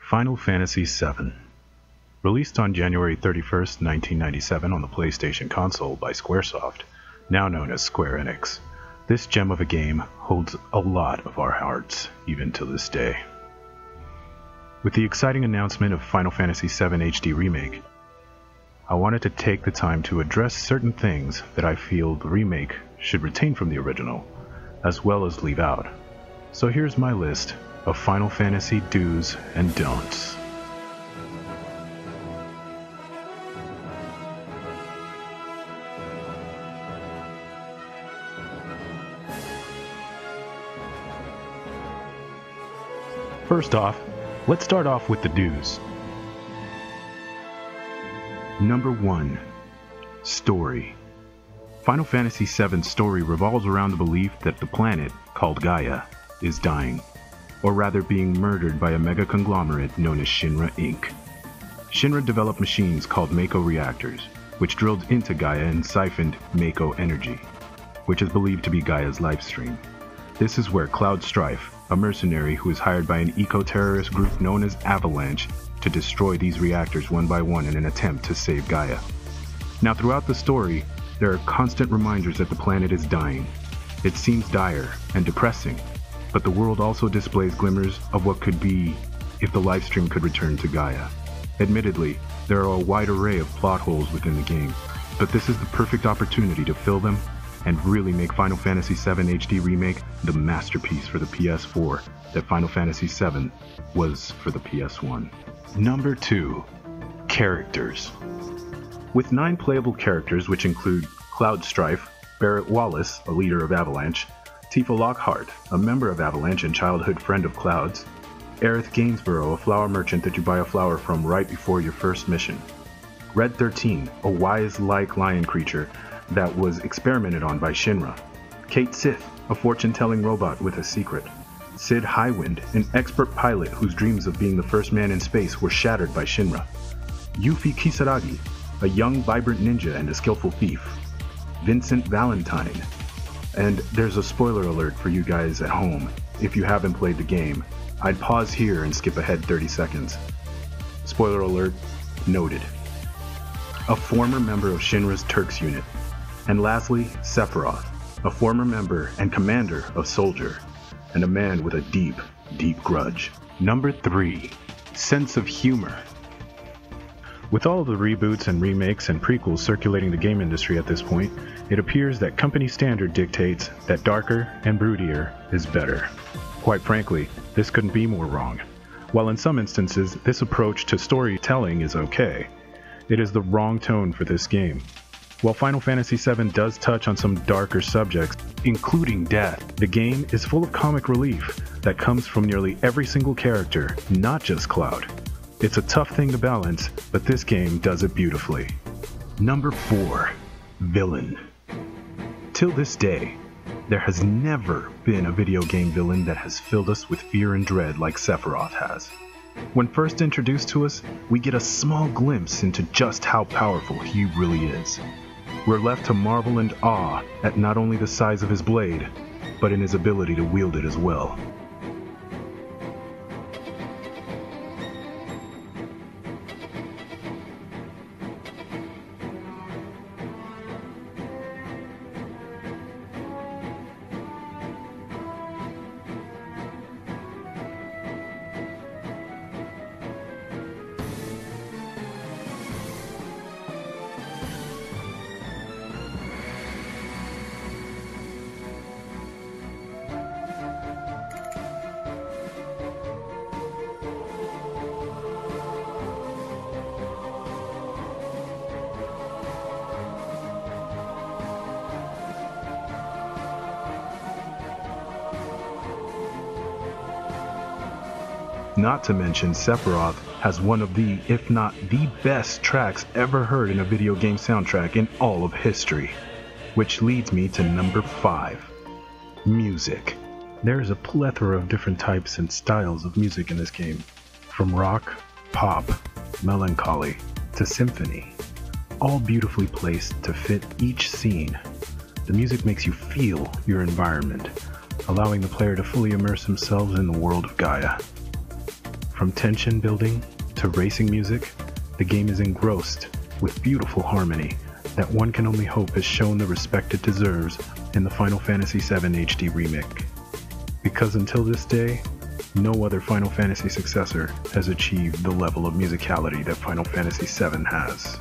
Final Fantasy VII. Released on January 31st, 1997 on the PlayStation console by Squaresoft, now known as Square Enix, this gem of a game holds a lot of our hearts, even to this day. With the exciting announcement of Final Fantasy VII HD Remake, I wanted to take the time to address certain things that I feel the remake should retain from the original, as well as leave out. So here's my list of Final Fantasy do's and don'ts. First off, let's start off with the do's. Number 1. Story. Final Fantasy VII's story revolves around the belief that the planet, called Gaia, is dying, or rather being murdered by a mega conglomerate known as Shinra Inc. Shinra developed machines called Mako reactors, which drilled into Gaia and siphoned Mako energy, which is believed to be Gaia's lifestream. This is where Cloud Strife, a mercenary who is hired by an eco-terrorist group known as Avalanche, to destroy these reactors one by one in an attempt to save Gaia. Now throughout the story, there are constant reminders that the planet is dying. It seems dire and depressing, but the world also displays glimmers of what could be if the lifestream could return to Gaia. Admittedly, there are a wide array of plot holes within the game, but this is the perfect opportunity to fill them and really make Final Fantasy VII HD Remake the masterpiece for the PS4 that Final Fantasy VII was for the PS1. Number 2. Characters. With 9 playable characters, which include Cloud Strife, Barrett Wallace, a leader of Avalanche, Tifa Lockhart, a member of Avalanche and childhood friend of Cloud's, Aerith Gainsborough, a flower merchant that you buy a flower from right before your first mission, Red 13, a wise-like lion creature that was experimented on by Shinra, Kate Sith, a fortune-telling robot with a secret, Sid Highwind, an expert pilot whose dreams of being the first man in space were shattered by Shinra, Yuffie Kisaragi, a young, vibrant ninja and a skillful thief, Vincent Valentine, and there's a spoiler alert for you guys at home. If you haven't played the game, I'd pause here and skip ahead 30 seconds. Spoiler alert, noted. A former member of Shinra's Turks unit. And lastly, Sephiroth, a former member and commander of Soldier, and a man with a deep, deep grudge. Number 3. Sense of humor. With all of the reboots and remakes and prequels circulating the game industry at this point, it appears that company standard dictates that darker and broodier is better. Quite frankly, this couldn't be more wrong. While in some instances, this approach to storytelling is okay, it is the wrong tone for this game. While Final Fantasy VII does touch on some darker subjects, including death, the game is full of comic relief that comes from nearly every single character, not just Cloud. It's a tough thing to balance, but this game does it beautifully. Number 4. Villain. Till this day, there has never been a video game villain that has filled us with fear and dread like Sephiroth has. When first introduced to us, we get a small glimpse into just how powerful he really is. We're left to marvel and awe at not only the size of his blade, but in his ability to wield it as well. Not to mention, Sephiroth has one of the, if not the best tracks ever heard in a video game soundtrack in all of history. Which leads me to number 5. Music. There is a plethora of different types and styles of music in this game, from rock, pop, melancholy, to symphony, all beautifully placed to fit each scene. The music makes you feel your environment, allowing the player to fully immerse themselves in the world of Gaia. From tension building to racing music, the game is engrossed with beautiful harmony that one can only hope has shown the respect it deserves in the Final Fantasy VII HD Remake. Because until this day, no other Final Fantasy successor has achieved the level of musicality that Final Fantasy VII has.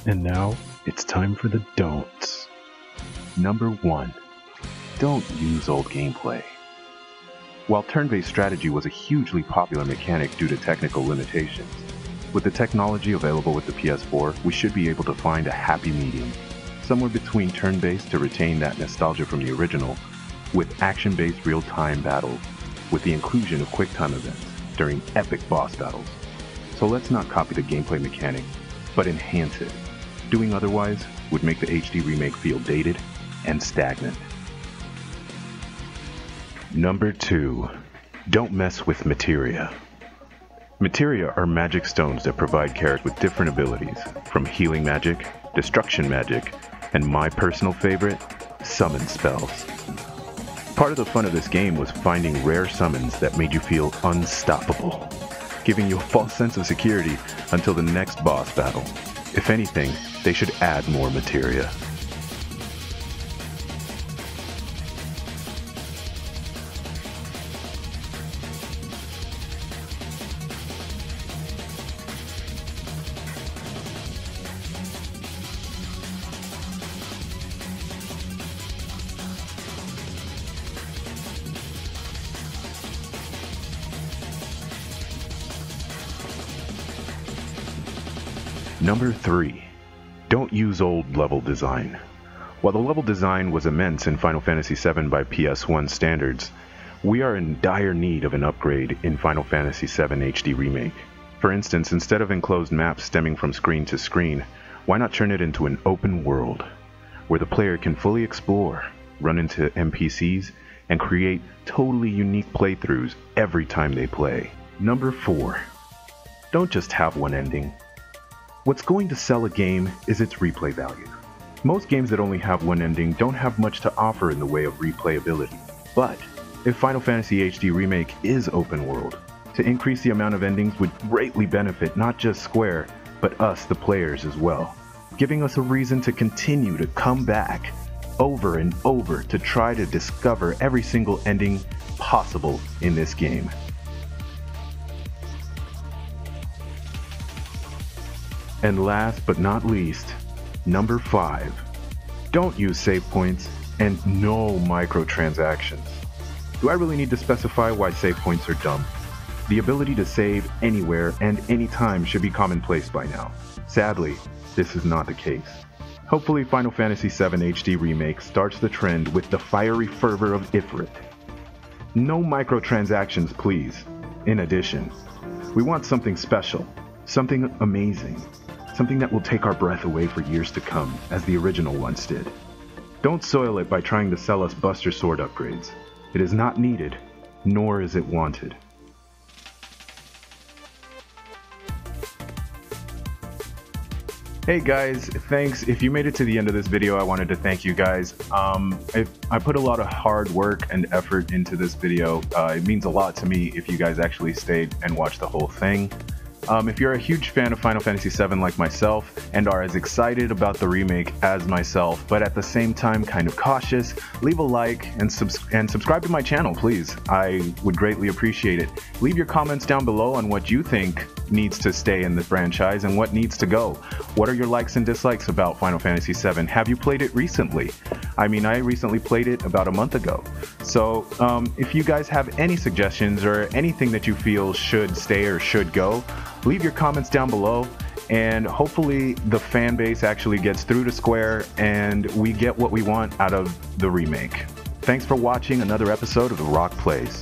And now, it's time for the don'ts. Number 1. Don't use old gameplay. While turn-based strategy was a hugely popular mechanic due to technical limitations, with the technology available with the PS4, we should be able to find a happy medium, somewhere between turn-based to retain that nostalgia from the original, with action-based real-time battles, with the inclusion of quick-time events during epic boss battles. So let's not copy the gameplay mechanic, but enhance it. Doing otherwise would make the HD remake feel dated and stagnant. Number 2. Don't mess with materia. Materia are magic stones that provide characters with different abilities, from healing magic, destruction magic, and my personal favorite, summon spells. Part of the fun of this game was finding rare summons that made you feel unstoppable, giving you a false sense of security until the next boss battle. If anything, they should add more materia. Number 3. Don't use old level design. While the level design was immense in Final Fantasy VII by PS1 standards, we are in dire need of an upgrade in Final Fantasy VII HD Remake. For instance, instead of enclosed maps stemming from screen to screen, why not turn it into an open world, where the player can fully explore, run into NPCs, and create totally unique playthroughs every time they play. Number 4. Don't just have one ending. What's going to sell a game is its replay value. Most games that only have one ending don't have much to offer in the way of replayability. But if Final Fantasy HD Remake is open world, to increase the amount of endings would greatly benefit not just Square, but us, the players, as well, giving us a reason to continue to come back over and over to try to discover every single ending possible in this game. And last but not least, number 5. Don't use save points and no microtransactions. Do I really need to specify why save points are dumb? The ability to save anywhere and anytime should be commonplace by now. Sadly, this is not the case. Hopefully Final Fantasy VII HD Remake starts the trend with the fiery fervor of Ifrit. No microtransactions, please. In addition, we want something special, something amazing. Something that will take our breath away for years to come, as the original once did. Don't soil it by trying to sell us Buster Sword upgrades. It is not needed, nor is it wanted. Hey guys, thanks. If you made it to the end of this video, I wanted to thank you guys. I put a lot of hard work and effort into this video. It means a lot to me if you guys actually stayed and watched the whole thing. If you're a huge fan of Final Fantasy VII like myself, and are as excited about the remake as myself, but at the same time kind of cautious, leave a like and subscribe to my channel, please. I would greatly appreciate it. Leave your comments down below on what you think needs to stay in the franchise and what needs to go. What are your likes and dislikes about Final Fantasy VII? Have you played it recently? I mean, I recently played it about a month ago. So if you guys have any suggestions or anything that you feel should stay or should go, leave your comments down below, and hopefully the fan base actually gets through to Square and we get what we want out of the remake. Thanks for watching another episode of The Rock Plays.